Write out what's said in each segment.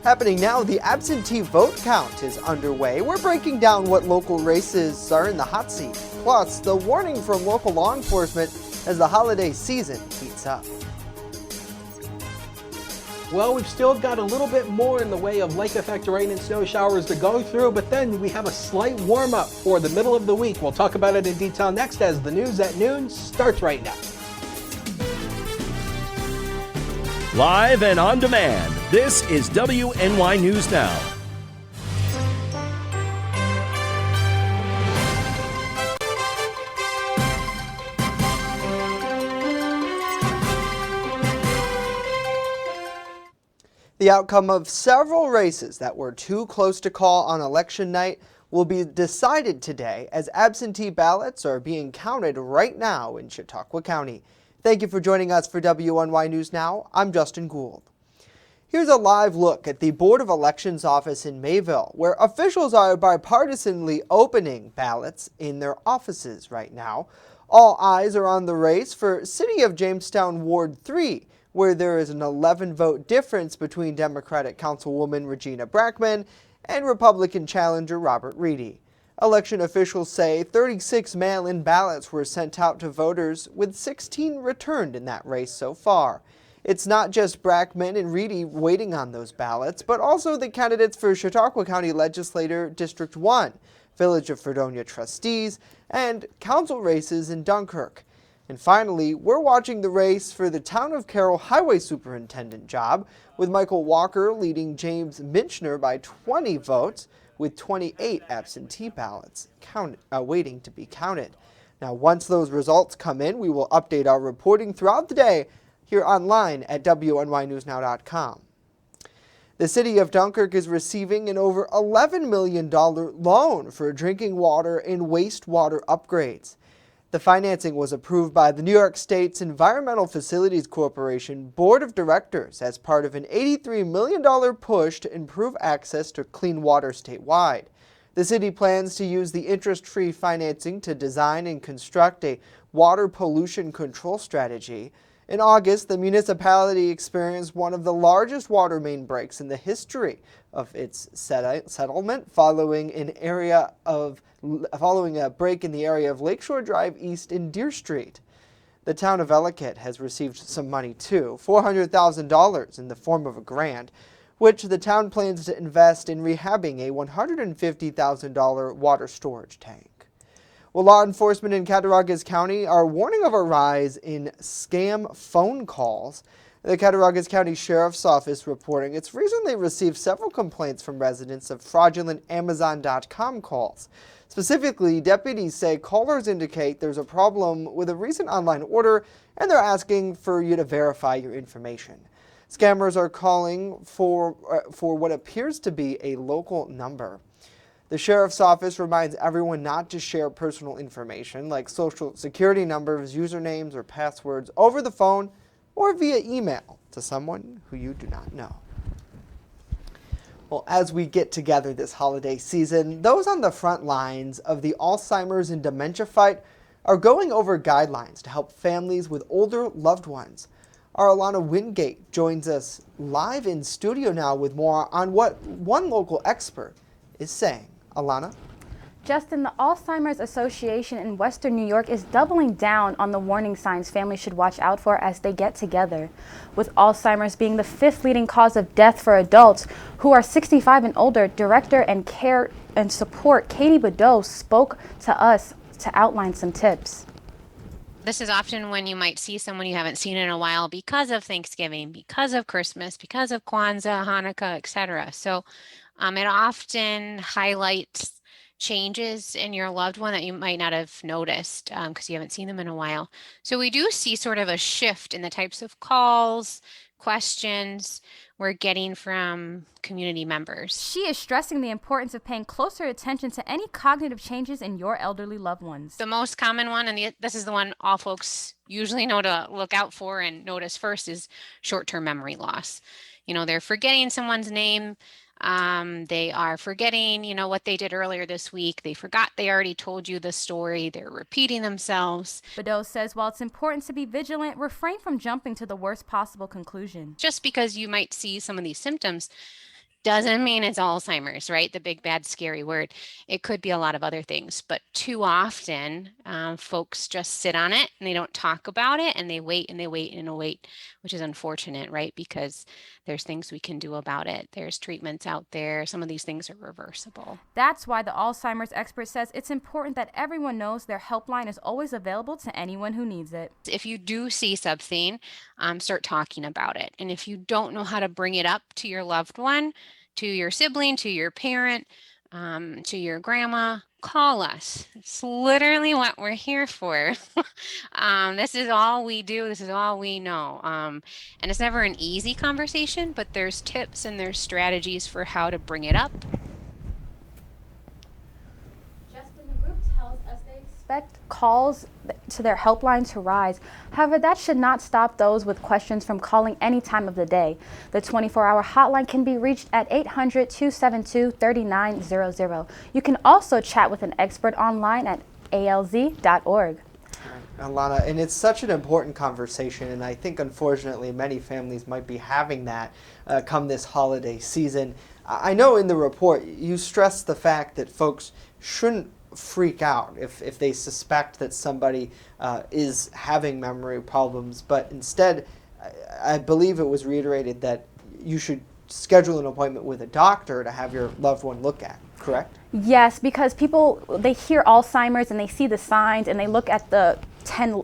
Happening now, the absentee vote count is underway. We're breaking down what local races are in the hot seat. Plus, the warning from local law enforcement as the holiday season heats up. Well, we've still got a little bit more in the way of lake effect rain and snow showers to go through, but then we have a slight warm-up for the middle of the week. We'll talk about it in detail next as the news at noon starts right now. Live and on demand, this is WNY News Now. The outcome of several races that were too close to call on election night will be decided today as absentee ballots are being counted right now in Chautauqua County. Thank you for joining us for WNY News Now. I'm Justin Gould. Here's a live look at the Board of Elections office in Mayville, where officials are bipartisanly opening ballots in their offices right now. All eyes are on the race for City of Jamestown Ward 3, where there is an 11-vote difference between Democratic Councilwoman Regina Brackman and Republican challenger Robert Reedy. Election officials say 36 mail-in ballots were sent out to voters, with 16 returned in that race so far. It's not just Brackman and Reedy waiting on those ballots, but also the candidates for Chautauqua County Legislator District 1, Village of Fredonia trustees, and council races in Dunkirk. And finally, we're watching the race for the Town of Carroll Highway Superintendent job, with Michael Walker leading James Minchner by 20 votes, with 28 absentee ballots waiting to be counted. Now, once those results come in, we will update our reporting throughout the day here online at WNYNewsNow.com. The city of Dunkirk is receiving an over $11 million loan for drinking water and wastewater upgrades. The financing was approved by the New York State's Environmental Facilities Corporation Board of Directors as part of an $83 million push to improve access to clean water statewide. The city plans to use the interest-free financing to design and construct a water pollution control strategy. In August, the municipality experienced one of the largest water main breaks in the history of its settlement following a break in the area of Lakeshore Drive East in Deer Street. The town of Ellicott has received some money too, $400,000 in the form of a grant, which the town plans to invest in rehabbing a $150,000 water storage tank. Well, law enforcement in Cattaraugus County are warning of a rise in scam phone calls. The Cattaraugus County Sheriff's Office reporting it's recently received several complaints from residents of fraudulent Amazon.com calls. Specifically, deputies say callers indicate there's a problem with a recent online order and they're asking for you to verify your information. Scammers are calling for what appears to be a local number. The Sheriff's Office reminds everyone not to share personal information like social security numbers, usernames, or passwords over the phone or via email to someone who you do not know. Well, as we get together this holiday season, those on the front lines of the Alzheimer's and dementia fight are going over guidelines to help families with older loved ones. Our Alana Wingate joins us live in studio now with more on what one local expert is saying. Alana? Justin, the Alzheimer's Association in Western New York is doubling down on the warning signs families should watch out for as they get together. With Alzheimer's being the 5th leading cause of death for adults who are 65 and older, Director and Care and Support Katie Badeau spoke to us to outline some tips. This is often when you might see someone you haven't seen in a while because of Thanksgiving, because of Christmas, because of Kwanzaa, Hanukkah, etc. So it often highlights changes in your loved one that you might not have noticed because you haven't seen them in a while. So we do see sort of a shift in the types of calls, questions we're getting from community members. She is stressing the importance of paying closer attention to any cognitive changes in your elderly loved ones. The most common one, and this is the one all folks usually know to look out for and notice first, is short-term memory loss. You know, they're forgetting someone's name. They are forgetting, what they did earlier this week. They forgot they already told you the story. They're repeating themselves. Badeau says while it's important to be vigilant, refrain from jumping to the worst possible conclusion. Just because you might see some of these symptoms Doesn't mean it's Alzheimer's, right? The big, bad, scary word. It could be a lot of other things, but too often folks just sit on it and they don't talk about it, and they wait and they wait and they wait, which is unfortunate, right? Because there's things we can do about it. There's treatments out there. Some of these things are reversible. That's why the Alzheimer's expert says it's important that everyone knows their helpline is always available to anyone who needs it. If you do see something, start talking about it. And if you don't know how to bring it up to your loved one, to your sibling, to your parent, to your grandma, call us. It's literally what we're here for. This is all we do. This is all we know. And it's never an easy conversation, but there's tips and there's strategies for how to bring it up. Justin, the group tells us they expect calls to their helpline to rise. However, that should not stop those with questions from calling any time of the day. The 24-hour hotline can be reached at 800-272-3900. You can also chat with an expert online at alz.org. Alana, and it's such an important conversation, and I think unfortunately many families might be having that come this holiday season. I know in the report you stress the fact that folks shouldn't freak out if they suspect that somebody is having memory problems, but instead I believe it was reiterated that you should schedule an appointment with a doctor to have your loved one look at, correct? Yes, because people, they hear Alzheimer's and they see the signs and they look at the 10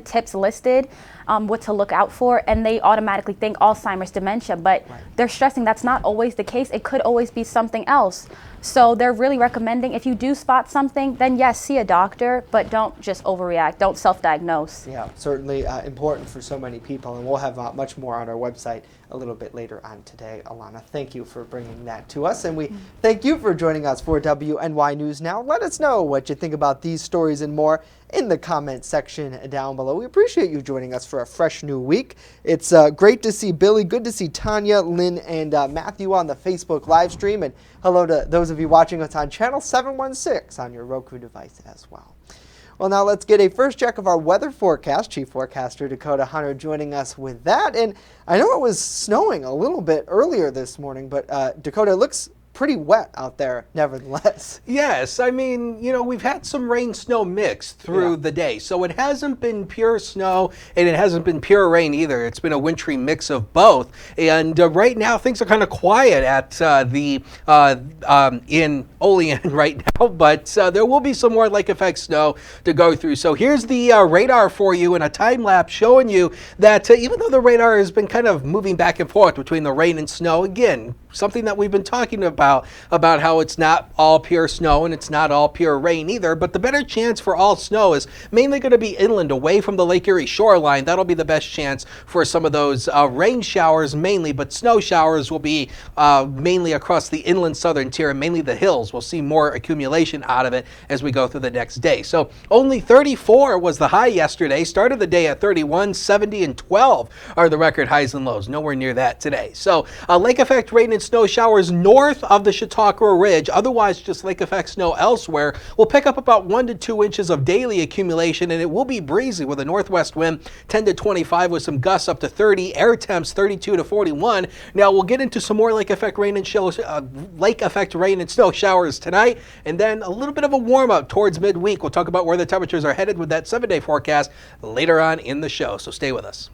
tips listed, what to look out for, and they automatically think Alzheimer's, dementia, but they're stressing that's not always the case. It could always be something else. So they're really recommending, if you do spot something, then yes, see a doctor, but don't just overreact. Don't self-diagnose. Yeah, certainly important for so many people, and we'll have much more on our website a little bit later on today. Alana, thank you for bringing that to us, and we thank you for joining us for WNY News Now. Let us know what you think about these stories and more in the comment section down below. We appreciate you joining us for a fresh new week. It's great to see Billy, good to see Tanya, Lynn, and Matthew on the Facebook live stream, and hello to those of you watching us on channel 716 on your Roku device as well. Well, now let's get a first check of our weather forecast. Chief Forecaster Dakota Hunter joining us with that. And I know it was snowing a little bit earlier this morning, but Dakota, it looks pretty wet out there nevertheless. Yes, I mean, you know, we've had some rain snow mix through the day, so it hasn't been pure snow and it hasn't been pure rain either. It's been a wintry mix of both, and right now things are kind of quiet at in Olean right now, but there will be some more lake effect snow to go through. So here's the radar for you in a time lapse showing you that even though the radar has been kind of moving back and forth between the rain and snow, again, something that we've been talking about how it's not all pure snow and it's not all pure rain either, but the better chance for all snow is mainly going to be inland away from the Lake Erie shoreline. That'll be the best chance for some of those rain showers mainly, but snow showers will be mainly across the inland southern tier and mainly the hills. We'll see more accumulation out of it as we go through the next day. So only 34 was the high yesterday, started the day at 31, 70, and 12 are the record highs and lows. Nowhere near that today. So lake effect rain and snow showers north of the Chautauqua Ridge, otherwise just lake effect snow elsewhere. We'll pick up about 1 to 2 inches of daily accumulation, and it will be breezy with a northwest wind 10 to 25 with some gusts up to 30, air temps 32 to 41. Now we'll get into some more lake effect rain and snow showers tonight, and then a little bit of a warm up towards midweek. We'll talk about where the temperatures are headed with that 7-day forecast later on in the show, so stay with us.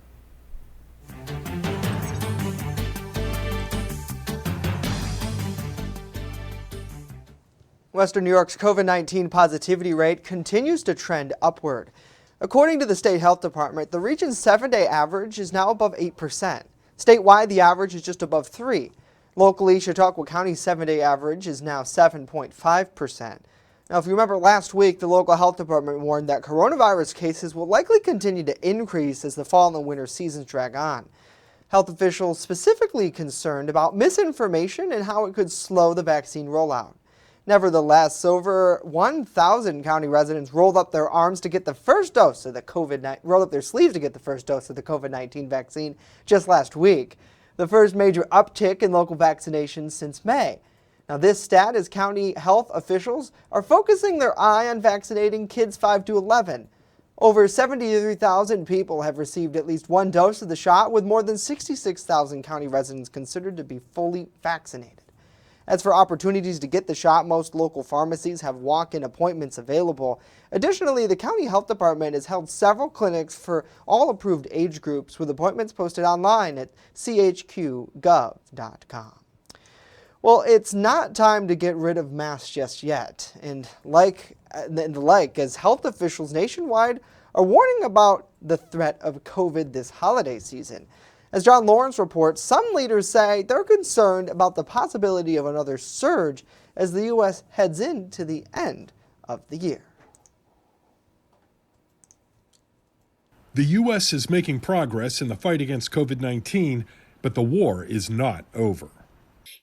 Western New York's COVID-19 positivity rate continues to trend upward. According to the State Health Department, the region's 7-day average is now above 8%. Statewide, the average is just above 3%. Locally, Chautauqua County's 7-day average is now 7.5%. Now, if you remember last week, the local health department warned that coronavirus cases will likely continue to increase as the fall and winter seasons drag on. Health officials specifically concerned about misinformation and how it could slow the vaccine rollout. Nevertheless, over 1,000 county residents rolled up their sleeves to get the first dose of the COVID-19 vaccine just last week, the first major uptick in local vaccinations since May. Now, this stat is county health officials are focusing their eye on vaccinating kids 5 to 11. Over 73,000 people have received at least one dose of the shot, with more than 66,000 county residents considered to be fully vaccinated. As for opportunities to get the shot, most local pharmacies have walk-in appointments available. Additionally, the county health department has held several clinics for all approved age groups, with appointments posted online at chqgov.com. Well, it's not time to get rid of masks just yet, and as health officials nationwide are warning about the threat of COVID this holiday season. As John Lawrence reports, some leaders say they're concerned about the possibility of another surge as the U.S. heads into the end of the year. The U.S. is making progress in the fight against COVID-19, but the war is not over.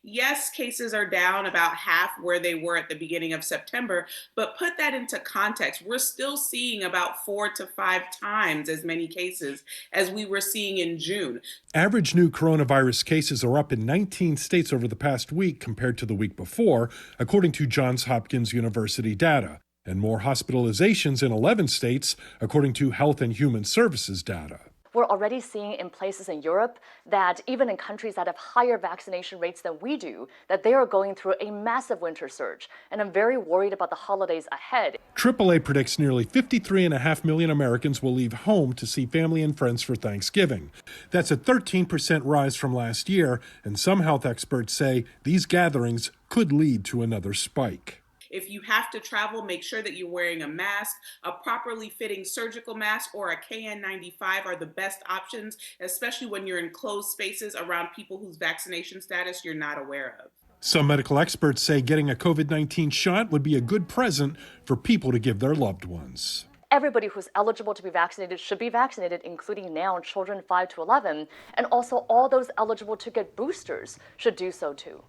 Yes, cases are down about half where they were at the beginning of September, but put that into context. We're still seeing about 4 to 5 times as many cases as we were seeing in June. Average new coronavirus cases are up in 19 states over the past week compared to the week before, according to Johns Hopkins University data, and more hospitalizations in 11 states, according to Health and Human Services data. We're already seeing in places in Europe that even in countries that have higher vaccination rates than we do, that they are going through a massive winter surge. And I'm very worried about the holidays ahead. AAA predicts nearly 53.5 million Americans will leave home to see family and friends for Thanksgiving. That's a 13% rise from last year, and some health experts say these gatherings could lead to another spike. If you have to travel, make sure that you're wearing a mask. A properly fitting surgical mask or a KN95 are the best options, especially when you're in closed spaces around people whose vaccination status you're not aware of. Some medical experts say getting a COVID-19 shot would be a good present for people to give their loved ones. Everybody who's eligible to be vaccinated should be vaccinated, including now children 5 to 11, and also all those eligible to get boosters should do so too.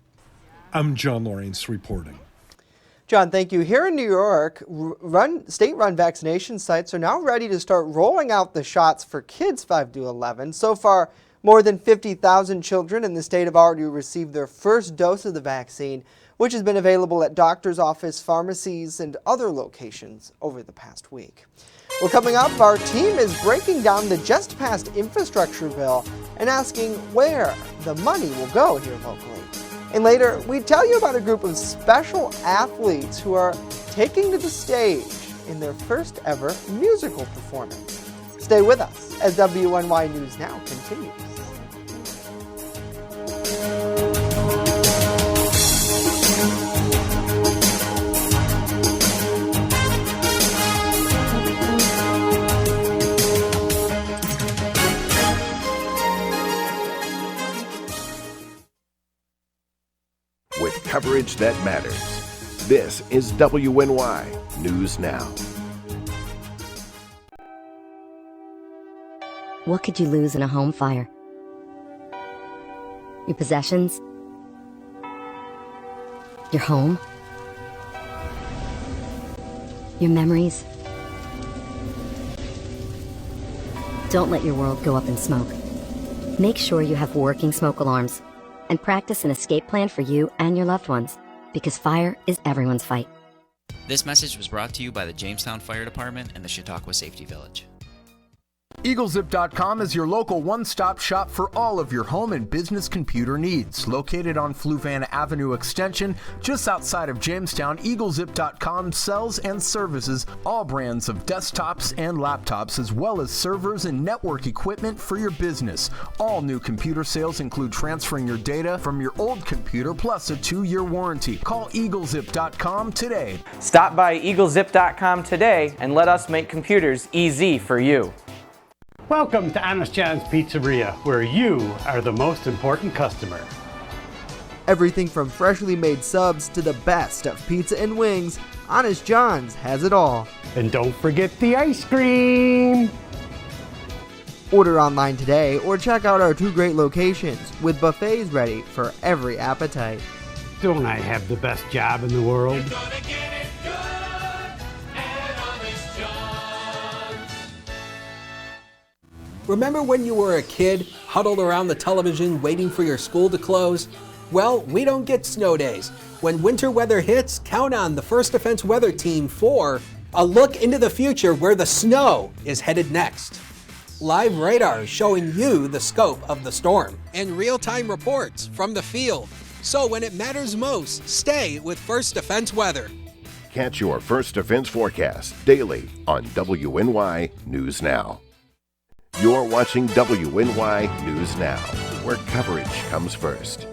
I'm John Lawrence reporting. John, thank you. Here in New York, state-run vaccination sites are now ready to start rolling out the shots for kids 5 to 11. So far, more than 50,000 children in the state have already received their first dose of the vaccine, which has been available at doctor's office, pharmacies, and other locations over the past week. Well, coming up, our team is breaking down the just-passed infrastructure bill and asking where the money will go here locally. And later, we tell you about a group of special athletes who are taking to the stage in their first ever musical performance. Stay with us as WNY News Now continues. With coverage that matters. This is WNY News Now. What could you lose in a home fire? Your possessions? Your home? Your memories? Don't let your world go up in smoke. Make sure you have working smoke alarms and practice an escape plan for you and your loved ones, because fire is everyone's fight. This message was brought to you by the Jamestown Fire Department and the Chautauqua Safety Village. EagleZip.com is your local one-stop shop for all of your home and business computer needs. Located on Fluvan Avenue Extension, just outside of Jamestown, EagleZip.com sells and services all brands of desktops and laptops, as well as servers and network equipment for your business. All new computer sales include transferring your data from your old computer, plus a 2-year warranty. Call EagleZip.com today. Stop by EagleZip.com today and let us make computers easy for you. Welcome to Honest John's Pizzeria, where you are the most important customer. Everything from freshly made subs to the best of pizza and wings, Honest John's has it all. And don't forget the ice cream! Order online today or check out our 2 great locations with buffets ready for every appetite. Don't I have the best job in the world? Remember when you were a kid, huddled around the television waiting for your school to close? Well, we don't get snow days. When winter weather hits, count on the First Defense Weather Team for A look into the future where the snow is headed next. Live radar showing you the scope of the storm. And real-time reports from the field. So when it matters most, stay with First Defense Weather. Catch your First Defense forecast daily on WNY News Now. You're watching WNY News Now, where coverage comes first.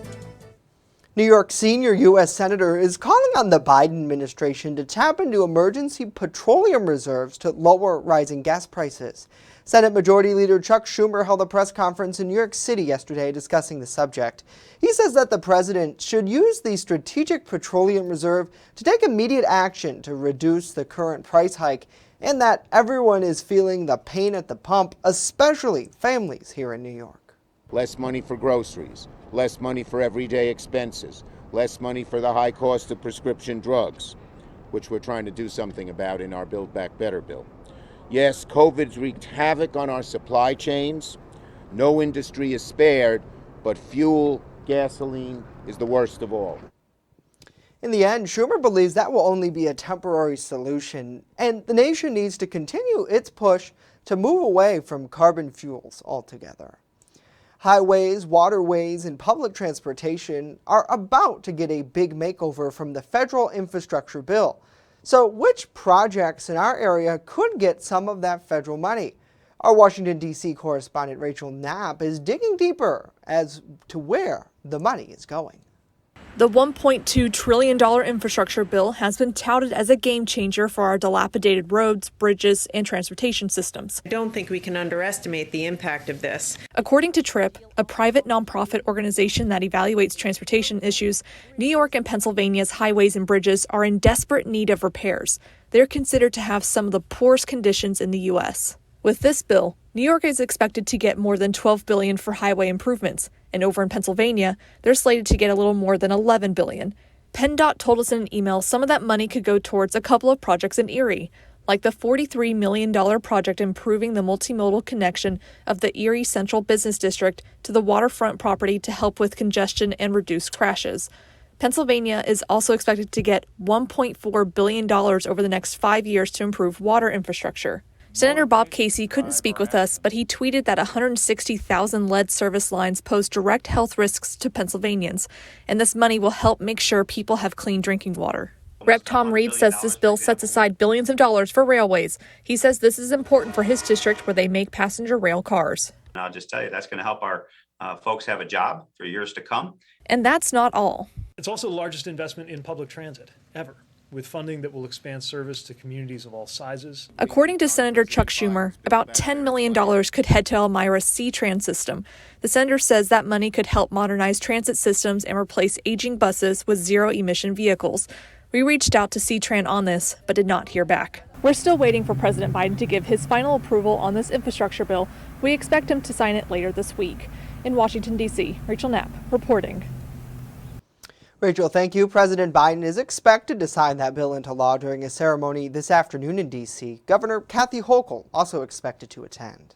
New York senior U.S. Senator is calling on the Biden administration to tap into emergency petroleum reserves to lower rising gas prices. Senate Majority Leader Chuck Schumer held a press conference in New York City yesterday discussing the subject. He says that the president should use the Strategic Petroleum Reserve to take immediate action to reduce the current price hike, and that everyone is feeling the pain at the pump, especially families here in New York. Less money for groceries, less money for everyday expenses, less money for the high cost of prescription drugs, which we're trying to do something about in our Build Back Better bill. Yes, COVID's wreaked havoc on our supply chains. No industry is spared, but fuel, gasoline is the worst of all. In the end, Schumer believes that will only be a temporary solution, and the nation needs to continue its push to move away from carbon fuels altogether. Highways, waterways, and public transportation are about to get a big makeover from the federal infrastructure bill. So which projects in our area could get some of that federal money? Our Washington, D.C. correspondent Rachel Knapp is digging deeper as to where the money is going. The $1.2 trillion infrastructure bill has been touted as a game changer for our dilapidated roads, bridges, and transportation systems. I don't think we can underestimate the impact of this. According to TRIP, a private nonprofit organization that evaluates transportation issues, New York and Pennsylvania's highways and bridges are in desperate need of repairs. They're considered to have some of the poorest conditions in the U.S. With this bill, New York is expected to get more than $12 billion for highway improvements, and over in Pennsylvania, they're slated to get a little more than $11 billion. PennDOT told us in an email some of that money could go towards a couple of projects in Erie, like the $43 million project improving the multimodal connection of the Erie Central Business District to the waterfront property to help with congestion and reduce crashes. Pennsylvania is also expected to get $1.4 billion over the next 5 years to improve water infrastructure. Senator Bob Casey couldn't speak with us, but he tweeted that 160,000 lead service lines pose direct health risks to Pennsylvanians, and this money will help make sure people have clean drinking water. Rep. Tom Reed says this bill sets aside billions of dollars for railways. He says this is important for his district where they make passenger rail cars. And I'll just tell you, that's going to help our folks have a job for years to come. And that's not all. It's also the largest investment in public transit ever, with funding that will expand service to communities of all sizes. According to Senator Chuck Schumer, about $10 million could head to Elmira's C-Tran system. The senator says that money could help modernize transit systems and replace aging buses with zero-emission vehicles. We reached out to C-Tran on this, but did not hear back. We're still waiting for President Biden to give his final approval on this infrastructure bill. We expect him to sign it later this week. In Washington, D.C., Rachel Knapp reporting. Rachel, thank you. President Biden is expected to sign that bill into law during a ceremony this afternoon in D.C. Governor Kathy Hochul also expected to attend.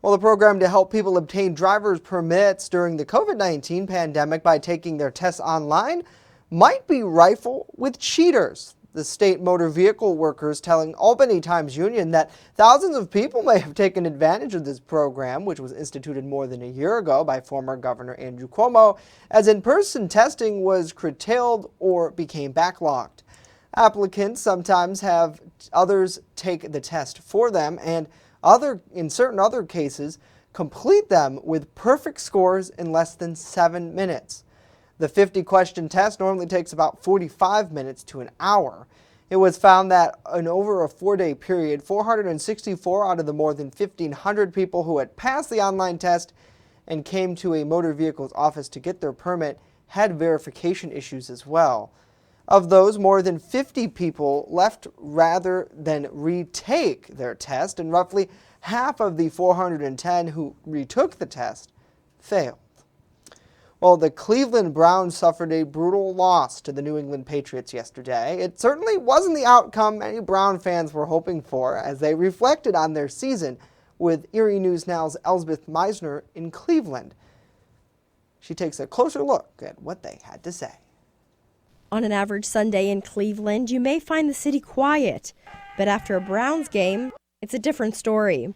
Well, the program to help people obtain driver's permits during the COVID-19 pandemic by taking their tests online might be rife with cheaters. The state motor vehicle workers telling Albany Times-Union that thousands of people may have taken advantage of this program, which was instituted more than a year ago by former Governor Andrew Cuomo, as in-person testing was curtailed or became backlogged. Applicants sometimes have others take the test for them and in certain other cases, complete them with perfect scores in less than 7 minutes. The 50-question test normally takes about 45 minutes to an hour. It was found that in over a 4-day period, 464 out of the more than 1,500 people who had passed the online test and came to a motor vehicle's office to get their permit had verification issues as well. Of those, more than 50 people left rather than retake their test, and roughly half of the 410 who retook the test failed. Well, the Cleveland Browns suffered a brutal loss to the New England Patriots yesterday. It certainly wasn't the outcome many Brown fans were hoping for as they reflected on their season with Erie News Now's Elsbeth Meisner in Cleveland. She takes a closer look at what they had to say. On an average Sunday in Cleveland, you may find the city quiet, but after a Browns game, it's a different story.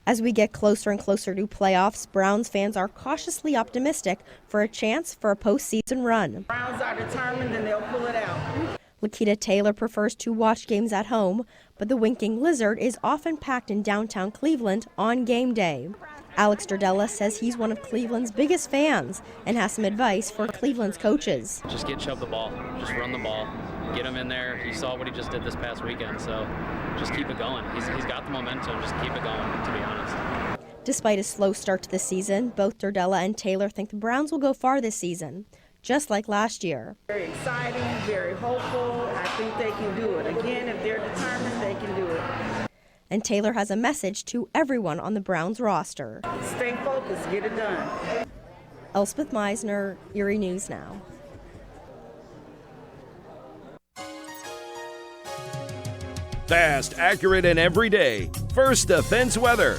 As we get closer and closer to playoffs, Browns fans are cautiously optimistic for a chance for a postseason run. Browns are determined and they'll pull it out. Lakita Taylor prefers to watch games at home, but the Winking Lizard is often packed in downtown Cleveland on game day. Alex Durdella says he's one of Cleveland's biggest fans and has some advice for Cleveland's coaches. Just get Chubb the ball, just run the ball, get him in there. You saw what he just did this past weekend, so just keep it going. He's got the momentum, just keep it going, to be honest. Despite a slow start to the season, both Durdella and Taylor think the Browns will go far this season, just like last year. Very exciting, very hopeful. I think they can do it. Again, if they're determined, they can do it. And Taylor has a message to everyone on the Browns roster. Stay focused, get it done. Elspeth Meisner, Erie News Now. Fast, accurate, and everyday. First Defense weather.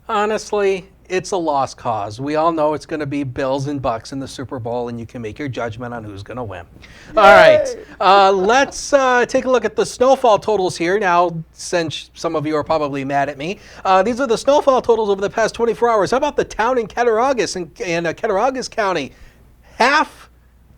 Honestly, it's a lost cause. We all know it's going to be Bills and Bucks in the Super Bowl, and you can make your judgment on who's going to win. Yay! All right, let's take a look at the snowfall totals here. Now, since some of you are probably mad at me, these are the snowfall totals over the past 24 hours. How about the town in Cattaraugus, in Cattaraugus County? Half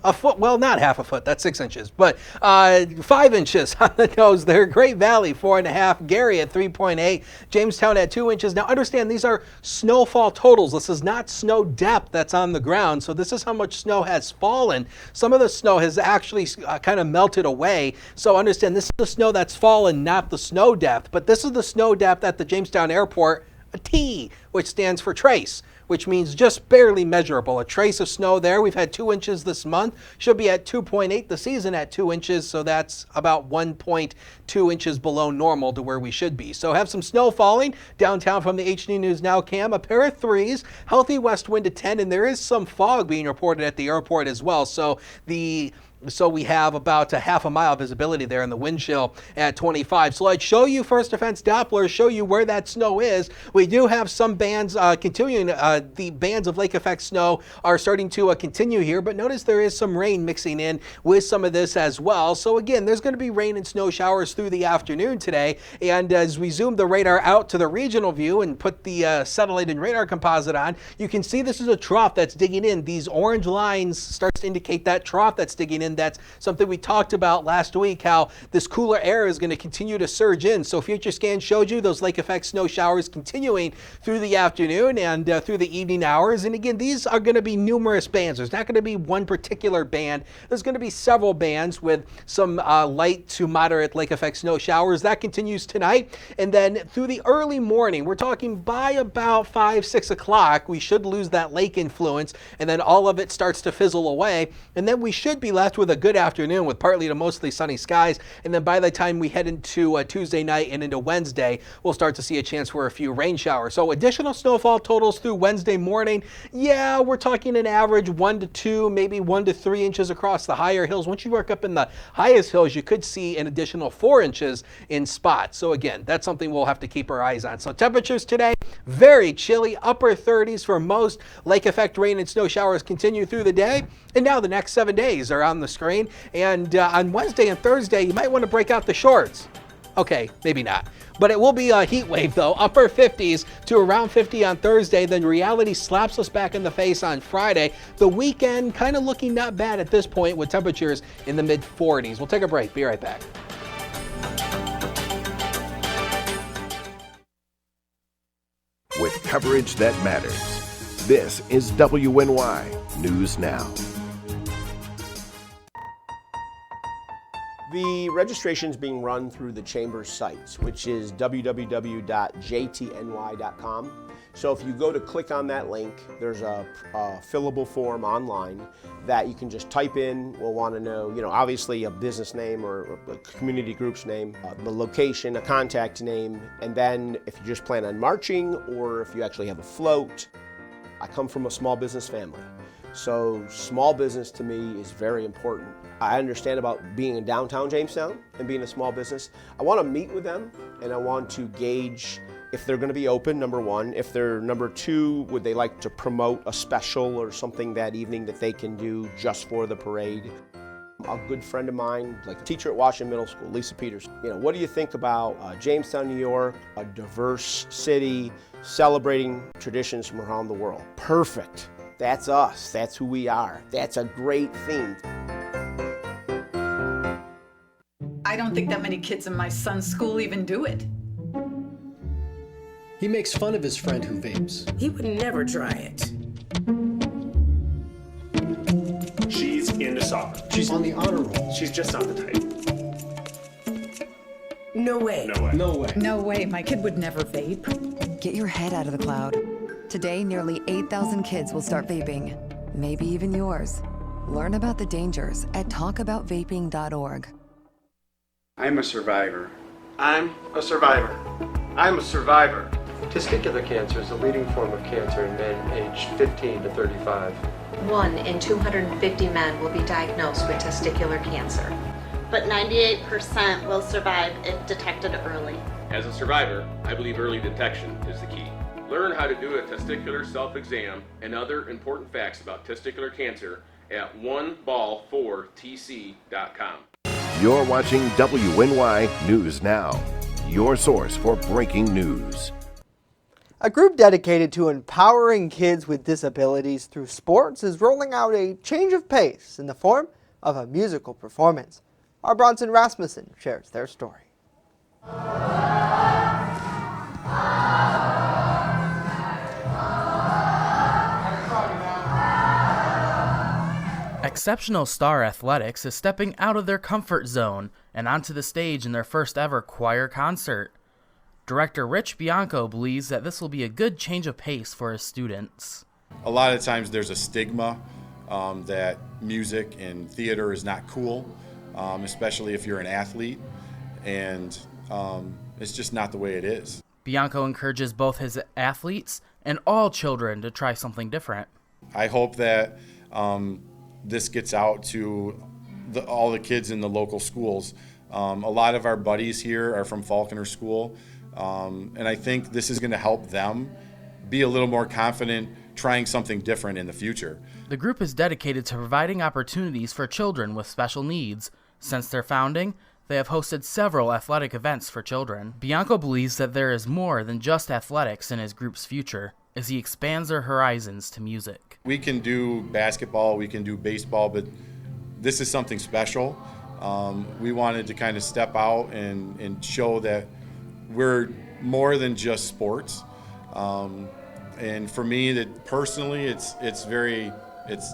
a foot, well, not half a foot, that's 6 inches, but 5 inches on the nose there. Great Valley, 4.5. Gary at 3.8. Jamestown at 2 inches. Now, understand, these are snowfall totals. This is not snow depth that's on the ground, so this is how much snow has fallen. Some of the snow has actually kind of melted away, so understand, this is the snow that's fallen, not the snow depth, but this is the snow depth at the Jamestown Airport, a T, which stands for trace, which means just barely measurable. A trace of snow there. We've had 2 inches this month. Should be at 2.8 the season at 2 inches, so that's about 1.2 inches below normal to where we should be. So have some snow falling downtown from the HD News Now cam. A pair of 3s, healthy west wind to 10, and there is some fog being reported at the airport as well. So we have about a half a mile visibility there in the wind chill at 25. So I'd show you First Defense Doppler, show you where that snow is. We do have some bands continuing. The bands of lake effect snow are starting to continue here, but notice there is some rain mixing in with some of this as well. So again, there's going to be rain and snow showers through the afternoon today. And as we zoom the radar out to the regional view and put the satellite and radar composite on, you can see this is a trough that's digging in. These orange lines starts to indicate that trough that's digging in. That's something we talked about last week, how this cooler air is going to continue to surge in. So Future Scan showed you those lake effect snow showers continuing through the afternoon and through the evening hours. And again, these are going to be numerous bands. There's not going to be one particular band. There's going to be several bands with some light to moderate lake effect snow showers. That continues tonight. And then through the early morning, we're talking by about 5, 6 o'clock, we should lose that lake influence. And then all of it starts to fizzle away. And then we should be left with a good afternoon with partly to mostly sunny skies. And then by the time we head into Tuesday night and into Wednesday, we'll start to see a chance for a few rain showers. So additional snowfall totals through Wednesday morning. Yeah, we're talking an average 1 to 2, maybe 1 to 3 inches across the higher hills. Once you work up in the highest hills, you could see an additional 4 inches in spots. So again, that's something we'll have to keep our eyes on. So temperatures today, very chilly, upper 30s for most. Lake effect rain and snow showers continue through the day. And now the next 7 days are on the screen. And on Wednesday and Thursday, you might want to break out the shorts. Okay, maybe not. But it will be a heat wave, though. Upper 50s to around 50 on Thursday. Then reality slaps us back in the face on Friday. The weekend kind of looking not bad at this point with temperatures in the mid 40s. We'll take a break. Be right back. With coverage that matters, this is WNY News Now. The registration is being run through the Chamber's sites, which is www.jtny.com. So if you go to click on that link, there's a fillable form online that you can just type in. We'll want to know, obviously a business name or a community group's name, the location, a contact name, and then if you just plan on marching or if you actually have a float. I come from a small business family. So small business to me is very important. I understand about being in downtown Jamestown and being a small business. I want to meet with them and I want to gauge if they're going to be open, number one. If they're number two, would they like to promote a special or something that evening that they can do just for the parade? A good friend of mine, like a teacher at Washington Middle School, Lisa Peters, what do you think about Jamestown, New York, a diverse city celebrating traditions from around the world? Perfect. That's us. That's who we are. That's a great theme. I don't think that many kids in my son's school even do it. He makes fun of his friend who vapes. He would never try it. She's into soccer. She's on the honor roll. She's just not the type. No way. No way. No way. No way. My kid would never vape. Get your head out of the cloud. Today, nearly 8,000 kids will start vaping. Maybe even yours. Learn about the dangers at talkaboutvaping.org. I'm a survivor. I'm a survivor. I'm a survivor. Testicular cancer is the leading form of cancer in men aged 15 to 35. 1 in 250 men will be diagnosed with testicular cancer. But 98% will survive if detected early. As a survivor, I believe early detection is the key. Learn how to do a testicular self-exam and other important facts about testicular cancer at oneball4tc.com. You're watching WNY News Now, your source for breaking news. A group dedicated to empowering kids with disabilities through sports is rolling out a change of pace in the form of a musical performance. Our Bronson Rasmussen shares their story. Exceptional Star Athletics is stepping out of their comfort zone and onto the stage in their first ever choir concert. Director Rich Bianco believes that this will be a good change of pace for his students. A lot of times there's a stigma that music and theater is not cool, especially if you're an athlete, and it's just not the way it is. Bianco encourages both his athletes and all children to try something different. I hope that this gets out to all the kids in the local schools. A lot of our buddies here are from Falconer School, and I think this is going to help them be a little more confident trying something different in the future. The group is dedicated to providing opportunities for children with special needs. Since their founding, they have hosted several athletic events for children. Bianco believes that there is more than just athletics in his group's future as he expands their horizons to music. We can do basketball, we can do baseball, but this is something special. We wanted to kind of step out and show that we're more than just sports. And for me, that personally, it's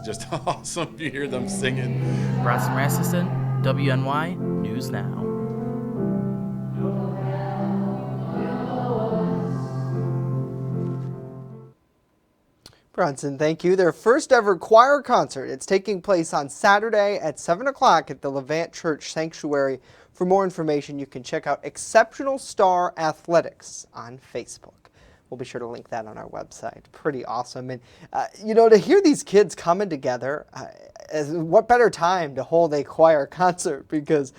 just awesome to hear them singing. Bronson Rasmussen, WNY News Now. Bronson, thank you. Their first ever choir concert. It's taking place on Saturday at 7 o'clock at the Levant Church Sanctuary. For more information, you can check out Exceptional Star Athletics on Facebook. We'll be sure to link that on our website. Pretty awesome. And, to hear these kids coming together, what better time to hold a choir concert, because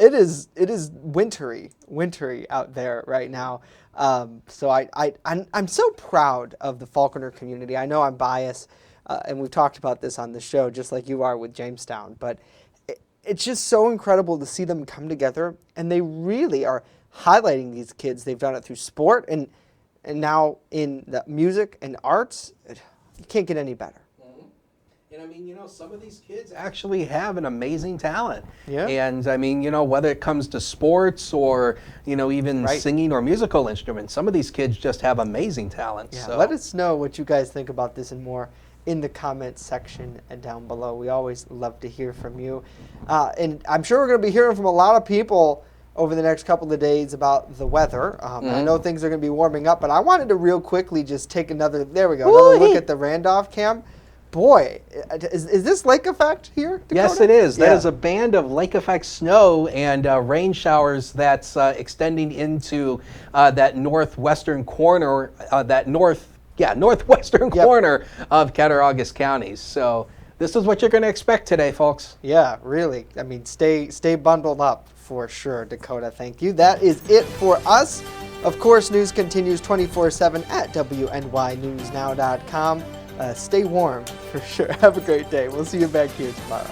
it is wintry out there right now. So I'm so proud of the Falconer community. I know I'm biased, and we've talked about this on the show, just like you are with Jamestown, but it's just so incredible to see them come together, and they really are highlighting these kids. They've done it through sport, and now in the music and arts. You can't get any better. And I mean, some of these kids actually have an amazing talent. Yeah. And I mean, whether it comes to sports or, even singing or musical instruments, some of these kids just have amazing talent. Yeah. So. Let us know what you guys think about this and more in the comments section and down below. We always love to hear from you. And I'm sure we're going to be hearing from a lot of people over the next couple of days about the weather. I know things are going to be warming up, but I wanted to real quickly just take another look at the Randolph cam. Boy, is this lake effect here, Dakota? Yes, it is. That is a band of lake effect snow and rain showers that's extending into that northwestern corner, northwestern corner of Cattaraugus counties. So this is what you're going to expect today, folks. Yeah, really. I mean, stay bundled up for sure, Dakota. Thank you. That is it for us. Of course, news continues 24/7 at WNYNewsNow.com. Stay warm, for sure. Have a great day. We'll see you back here tomorrow.